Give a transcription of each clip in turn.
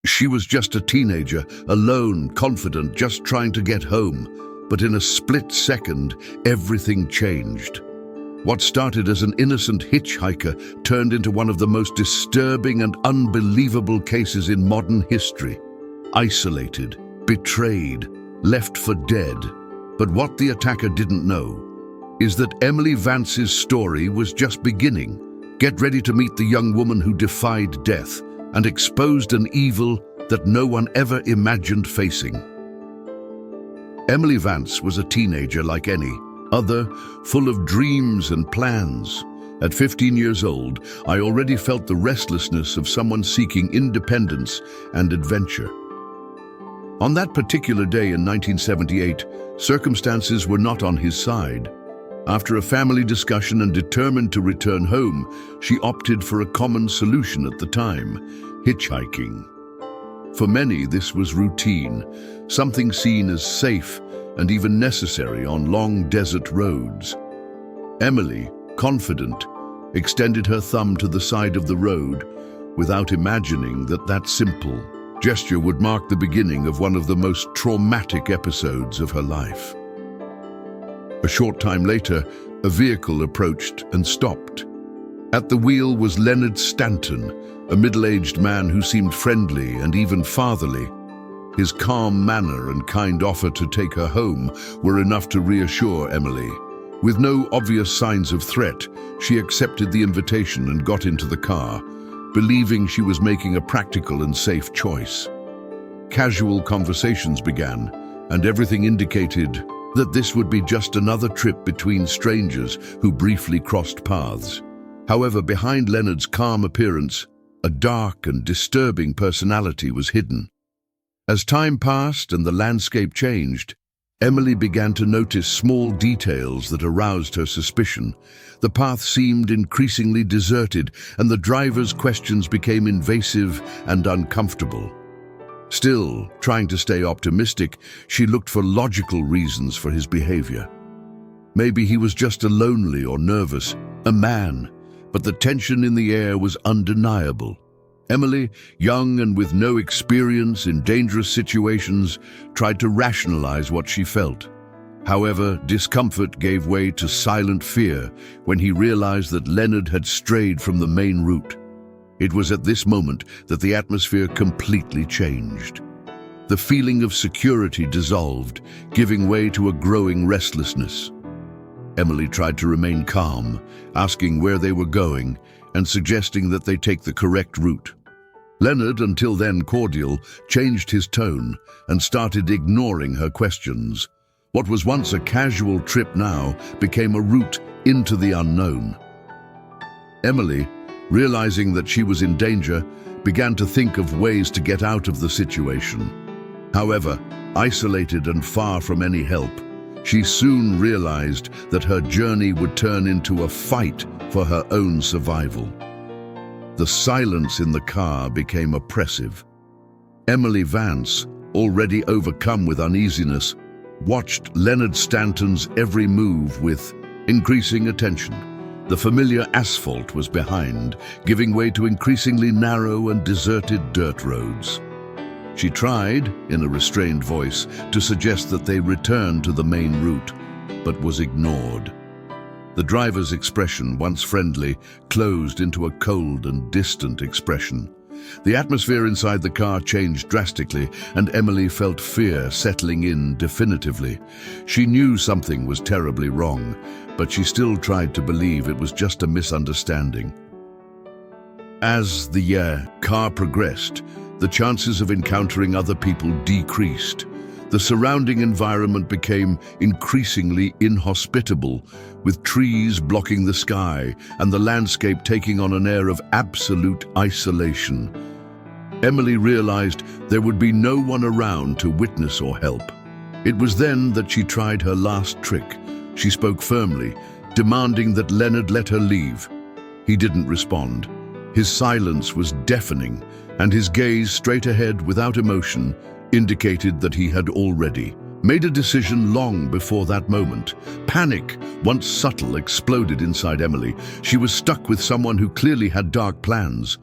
She was just a teenager, alone, confident, just trying to get home. But in a split second, everything changed. What started as an innocent hitchhiker turned into one of the most disturbing and unbelievable cases in modern history. Isolated, betrayed, left for dead. But what the attacker didn't know is that Emily Vance's story was just beginning. Get ready to meet the young woman who defied death and exposed an evil that no one ever imagined facing. Emily Vance was a teenager like any other, full of dreams and plans. At 15 years old, I already felt the restlessness of someone seeking independence and adventure. On that particular day in 1978, circumstances were not on his side. After a family discussion and determined to return home, she opted for a common solution at the time: hitchhiking. For many, this was routine, something seen as safe and even necessary on long desert roads. Emily, confident, extended her thumb to the side of the road without imagining that that simple gesture would mark the beginning of one of the most traumatic episodes of her life. A short time later, a vehicle approached and stopped. At the wheel was Leonard Stanton, a middle-aged man who seemed friendly and even fatherly. His calm manner and kind offer to take her home were enough to reassure Emily. With no obvious signs of threat, she accepted the invitation and got into the car, believing she was making a practical and safe choice. Casual conversations began, and everything indicated that this would be just another trip between strangers who briefly crossed paths. However, behind Leonard's calm appearance, a dark and disturbing personality was hidden. As time passed and the landscape changed, Emily began to notice small details that aroused her suspicion. The path seemed increasingly deserted, and the driver's questions became invasive and uncomfortable. Still, trying to stay optimistic, she looked for logical reasons for his behavior. Maybe he was just lonely or nervous, a man, but the tension in the air was undeniable. Emily, young and with no experience in dangerous situations, tried to rationalize what she felt. However, discomfort gave way to silent fear when he realized that Leonard had strayed from the main route. It was at this moment that the atmosphere completely changed. The feeling of security dissolved, giving way to a growing restlessness. Emily tried to remain calm, asking where they were going and suggesting that they take the correct route. Leonard, until then cordial, changed his tone and started ignoring her questions. What was once a casual trip now became a route into the unknown. Emily, realizing that she was in danger, began to think of ways to get out of the situation. However, isolated and far from any help, she soon realized that her journey would turn into a fight for her own survival. The silence in the car became oppressive. Emily Vance, already overcome with uneasiness, watched Leonard Stanton's every move with increasing attention. The familiar asphalt was behind, giving way to increasingly narrow and deserted dirt roads. She tried, in a restrained voice, to suggest that they return to the main route, but was ignored. The driver's expression, once friendly, closed into a cold and distant expression. The atmosphere inside the car changed drastically, and Emily felt fear settling in definitively. She knew something was terribly wrong, but she still tried to believe it was just a misunderstanding. As the car progressed, the chances of encountering other people decreased. The surrounding environment became increasingly inhospitable, with trees blocking the sky and the landscape taking on an air of absolute isolation. Emily realized there would be no one around to witness or help. It was then that she tried her last trick. She spoke firmly, demanding that Leonard let her leave. He didn't respond. His silence was deafening, and his gaze straight ahead without emotion indicated that he had already made a decision long before that moment. Panic, once subtle, exploded inside Emily. She was stuck with someone who clearly had dark plans.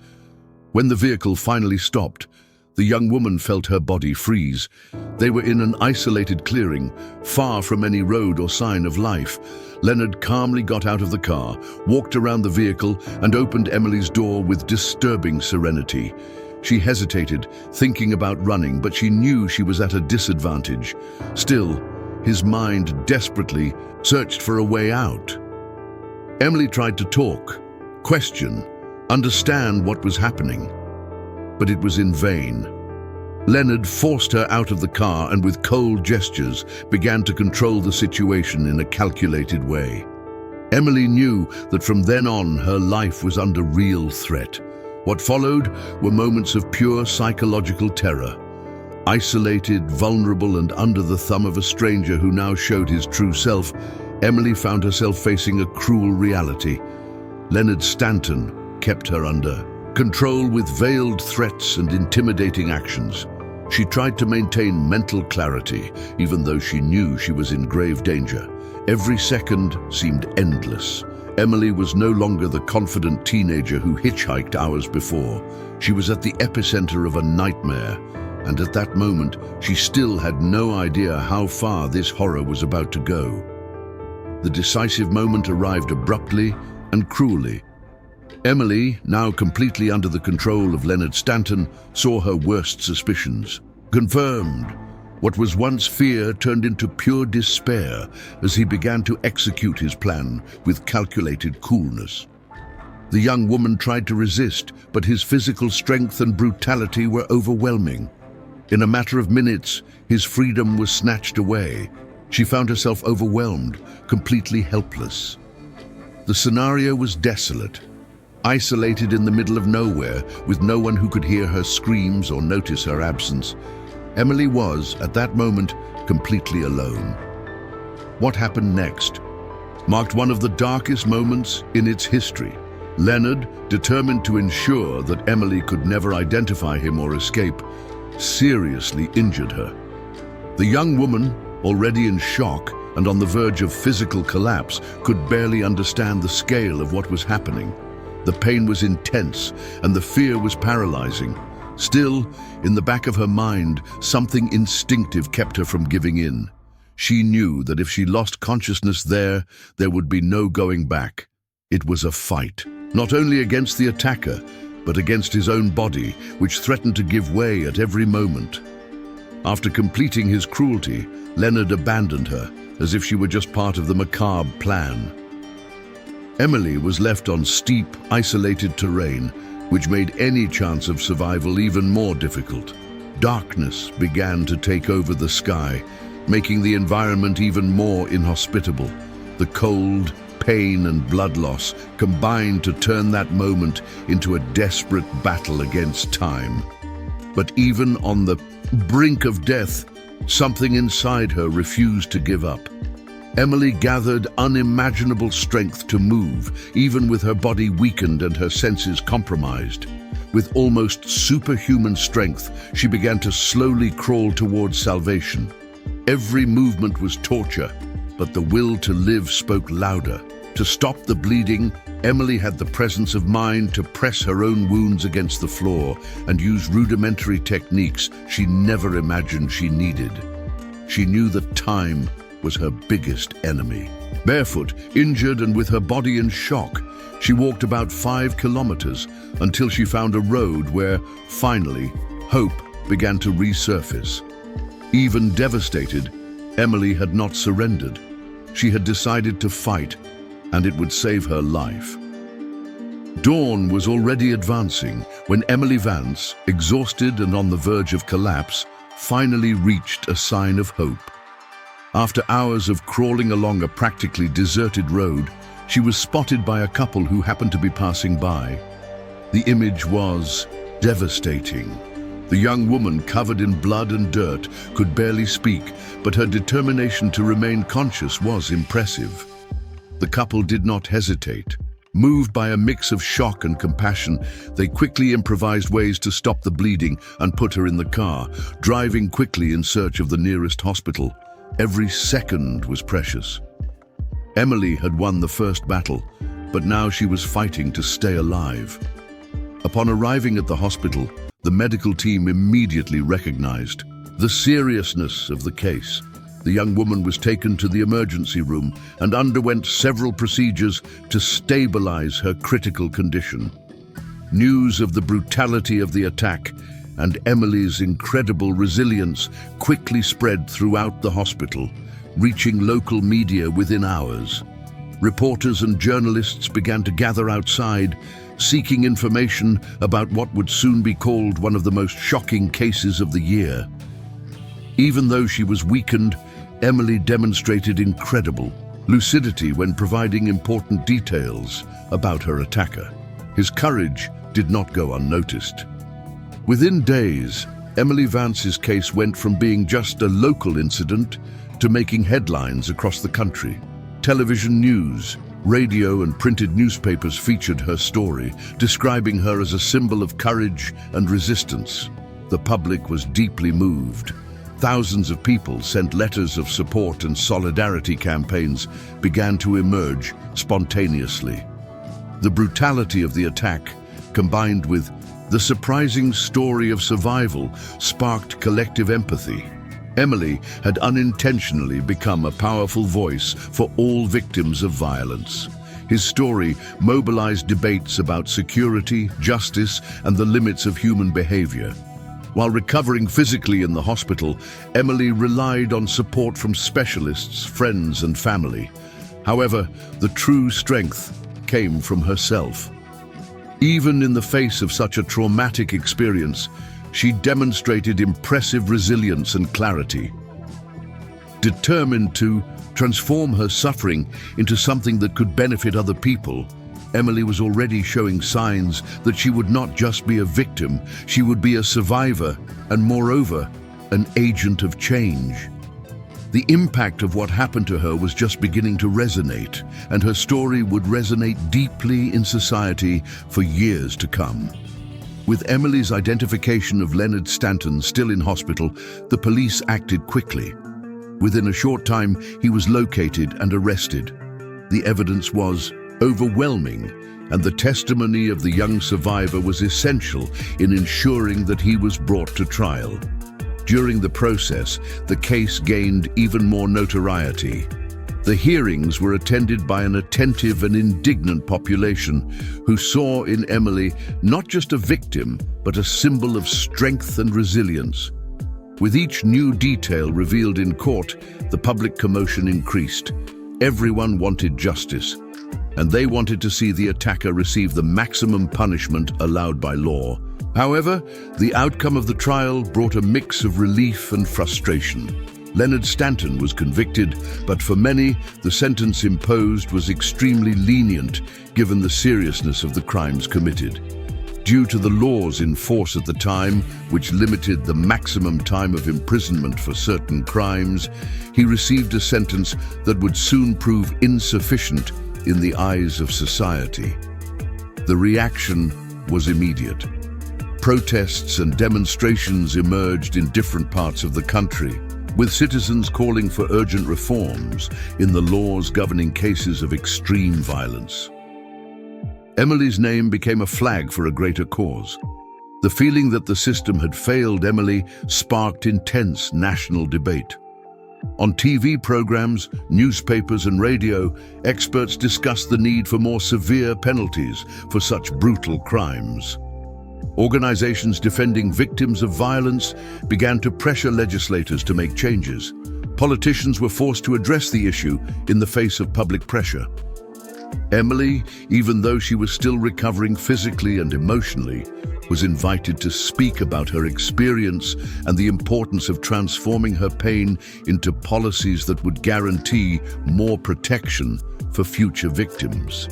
When the vehicle finally stopped, The young woman felt her body freeze. They were in an isolated clearing, far from any road or sign of life. Leonard calmly got out of the car, walked around the vehicle, and opened Emily's door with disturbing serenity. She hesitated, thinking about running, but she knew she was at a disadvantage. Still, his mind desperately searched for a way out. Emily tried to talk, question, understand what was happening, but it was in vain. Leonard forced her out of the car and with cold gestures began to control the situation in a calculated way. Emily knew that from then on her life was under real threat. What followed were moments of pure psychological terror. Isolated, vulnerable, and under the thumb of a stranger who now showed his true self, Emily found herself facing a cruel reality. Leonard Stanton kept her under control with veiled threats and intimidating actions. She tried to maintain mental clarity, even though she knew she was in grave danger. Every second seemed endless. Emily was no longer the confident teenager who hitchhiked hours before. She was at the epicenter of a nightmare, and at that moment, she still had no idea how far this horror was about to go. The decisive moment arrived abruptly and cruelly. Emily, now completely under the control of Leonard Stanton, saw her worst suspicions confirmed. What was once fear turned into pure despair as he began to execute his plan with calculated coolness. The young woman tried to resist, but his physical strength and brutality were overwhelming. In a matter of minutes, his freedom was snatched away. She found herself overwhelmed, completely helpless. The scenario was desolate. Isolated in the middle of nowhere, with no one who could hear her screams or notice her absence, Emily was, at that moment, completely alone. What happened next marked one of the darkest moments in its history. Leonard, determined to ensure that Emily could never identify him or escape, seriously injured her. The young woman, already in shock and on the verge of physical collapse, could barely understand the scale of what was happening. The pain was intense, and the fear was paralyzing. Still, in the back of her mind, something instinctive kept her from giving in. She knew that if she lost consciousness there would be no going back. It was a fight, not only against the attacker, but against his own body, which threatened to give way at every moment. After completing his cruelty, Leonard abandoned her, as if she were just part of the macabre plan. Emily was left on steep, isolated terrain, which made any chance of survival even more difficult. Darkness began to take over the sky, making the environment even more inhospitable. The cold, pain, and blood loss combined to turn that moment into a desperate battle against time. But even on the brink of death, something inside her refused to give up. Emily gathered unimaginable strength to move, even with her body weakened and her senses compromised. With almost superhuman strength, she began to slowly crawl towards salvation. Every movement was torture, but the will to live spoke louder. To stop the bleeding, Emily had the presence of mind to press her own wounds against the floor and use rudimentary techniques she never imagined she needed. She knew that time was her biggest enemy. Barefoot, injured, and with her body in shock, she walked about 5 kilometers until she found a road where, finally, hope began to resurface. Even devastated, Emily had not surrendered. She had decided to fight, and it would save her life. Dawn was already advancing when Emily Vance, exhausted and on the verge of collapse, finally reached a sign of hope. After hours of crawling along a practically deserted road, she was spotted by a couple who happened to be passing by. The image was devastating. The young woman, covered in blood and dirt, could barely speak, but her determination to remain conscious was impressive. The couple did not hesitate. Moved by a mix of shock and compassion, they quickly improvised ways to stop the bleeding and put her in the car, driving quickly in search of the nearest hospital. Every second was precious. Emily had won the first battle, but now she was fighting to stay alive. Upon arriving at the hospital, the medical team immediately recognized the seriousness of the case. The young woman was taken to the emergency room and underwent several procedures to stabilize her critical condition. News of the brutality of the attack and Emily's incredible resilience quickly spread throughout the hospital, reaching local media within hours. Reporters and journalists began to gather outside, seeking information about what would soon be called one of the most shocking cases of the year. Even though she was weakened, Emily demonstrated incredible lucidity when providing important details about her attacker. His courage did not go unnoticed. Within days, Emily Vance's case went from being just a local incident to making headlines across the country. Television news, radio and printed newspapers featured her story, describing her as a symbol of courage and resistance. The public was deeply moved. Thousands of people sent letters of support, and solidarity campaigns began to emerge spontaneously. The brutality of the attack, combined with the surprising story of survival, sparked collective empathy. Emily had unintentionally become a powerful voice for all victims of violence. His story mobilized debates about security, justice, and the limits of human behavior. While recovering physically in the hospital, Emily relied on support from specialists, friends, and family. However, the true strength came from herself. Even in the face of such a traumatic experience, she demonstrated impressive resilience and clarity. Determined to transform her suffering into something that could benefit other people, Emily was already showing signs that she would not just be a victim, she would be a survivor and, moreover, an agent of change. The impact of what happened to her was just beginning to resonate, and her story would resonate deeply in society for years to come. With Emily's identification of Leonard Stanton still in hospital, the police acted quickly. Within a short time, he was located and arrested. The evidence was overwhelming, and the testimony of the young survivor was essential in ensuring that he was brought to trial. During the process, the case gained even more notoriety. The hearings were attended by an attentive and indignant population who saw in Emily not just a victim, but a symbol of strength and resilience. With each new detail revealed in court, the public commotion increased. Everyone wanted justice, and they wanted to see the attacker receive the maximum punishment allowed by law. However, the outcome of the trial brought a mix of relief and frustration. Leonard Stanton was convicted, but for many, the sentence imposed was extremely lenient given the seriousness of the crimes committed. Due to the laws in force at the time, which limited the maximum time of imprisonment for certain crimes, he received a sentence that would soon prove insufficient in the eyes of society. The reaction was immediate. Protests and demonstrations emerged in different parts of the country, with citizens calling for urgent reforms in the laws governing cases of extreme violence. Emily's name became a flag for a greater cause. The feeling that the system had failed Emily sparked intense national debate. On TV programs, newspapers and radio, experts discussed the need for more severe penalties for such brutal crimes. Organizations defending victims of violence began to pressure legislators to make changes. Politicians were forced to address the issue in the face of public pressure. Emily, even though she was still recovering physically and emotionally, was invited to speak about her experience and the importance of transforming her pain into policies that would guarantee more protection for future victims.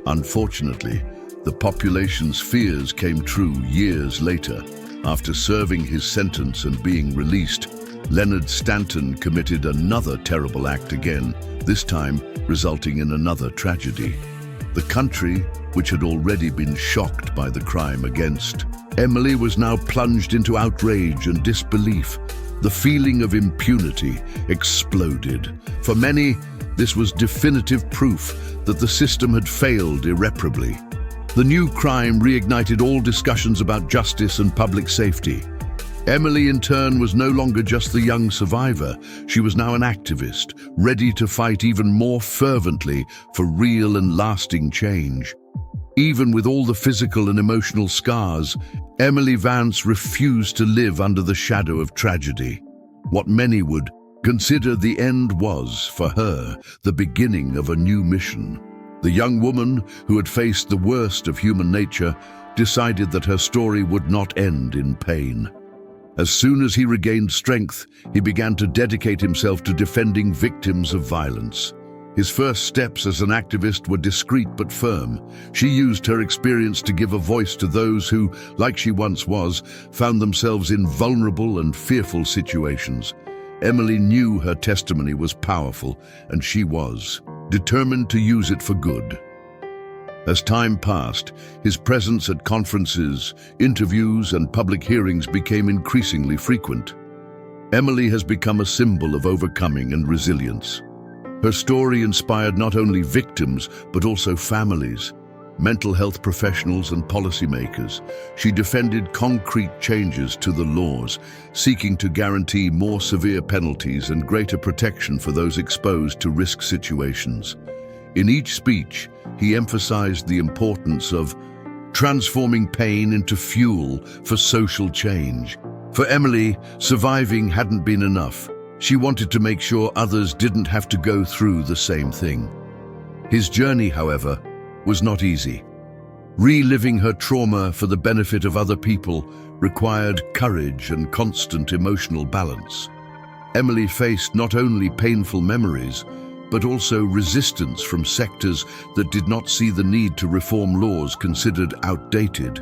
Unfortunately, the population's fears came true years later. After serving his sentence and being released, Leonard Stanton committed another terrible act again, this time resulting in another tragedy. The country, which had already been shocked by the crime against Emily, was now plunged into outrage and disbelief. The feeling of impunity exploded. For many, this was definitive proof that the system had failed irreparably. The new crime reignited all discussions about justice and public safety. Emily, in turn, was no longer just the young survivor. She was now an activist, ready to fight even more fervently for real and lasting change. Even with all the physical and emotional scars, Emily Vance refused to live under the shadow of tragedy. What many would consider the end was, for her, the beginning of a new mission. The young woman, who had faced the worst of human nature, decided that her story would not end in pain. As soon as he regained strength, he began to dedicate himself to defending victims of violence. His first steps as an activist were discreet but firm. She used her experience to give a voice to those who, like she once was, found themselves in vulnerable and fearful situations. Emily knew her testimony was powerful, and she was determined to use it for good. As time passed, his presence at conferences, interviews, and public hearings became increasingly frequent. Emily has become a symbol of overcoming and resilience. Her story inspired not only victims, but also families, mental health professionals, and policymakers. She defended concrete changes to the laws, seeking to guarantee more severe penalties and greater protection for those exposed to risk situations. In each speech, he emphasized the importance of transforming pain into fuel for social change. For Emily, surviving hadn't been enough. She wanted to make sure others didn't have to go through the same thing. His journey, however, was not easy. Reliving her trauma for the benefit of other people required courage and constant emotional balance. Emily faced not only painful memories, but also resistance from sectors that did not see the need to reform laws considered outdated.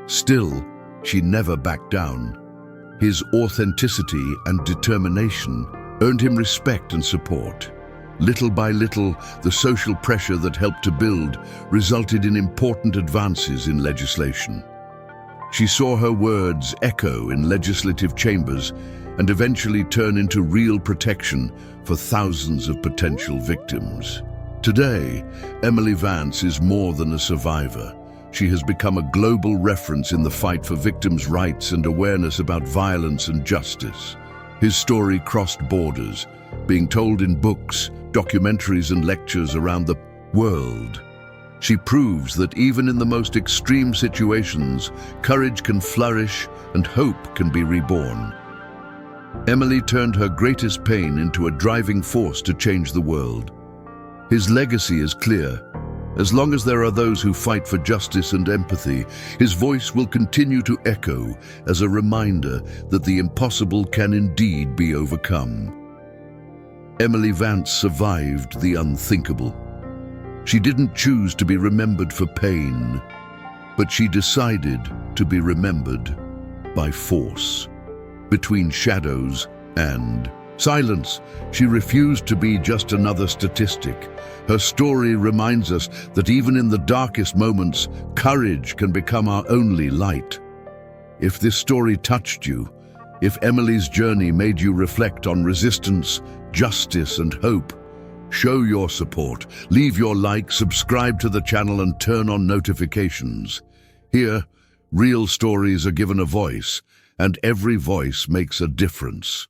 Still, she never backed down. His authenticity and determination earned him respect and support. Little by little, the social pressure that helped to build resulted in important advances in legislation. She saw her words echo in legislative chambers and eventually turn into real protection for thousands of potential victims. Today, Emily Vance is more than a survivor. She has become a global reference in the fight for victims' rights and awareness about violence and justice. His story crossed borders, being told in books, documentaries, and lectures around the world. She proves that even in the most extreme situations, courage can flourish and hope can be reborn. Emily turned her greatest pain into a driving force to change the world. His legacy is clear. As long as there are those who fight for justice and empathy, his voice will continue to echo as a reminder that the impossible can indeed be overcome. Emily Vance survived the unthinkable. She didn't choose to be remembered for pain, but she decided to be remembered by force. Between shadows and silence, she refused to be just another statistic. Her story reminds us that even in the darkest moments, courage can become our only light. If this story touched you, if Emily's journey made you reflect on resistance, justice, and hope, show your support, leave your like, subscribe to the channel, and turn on notifications. Here, real stories are given a voice, and every voice makes a difference.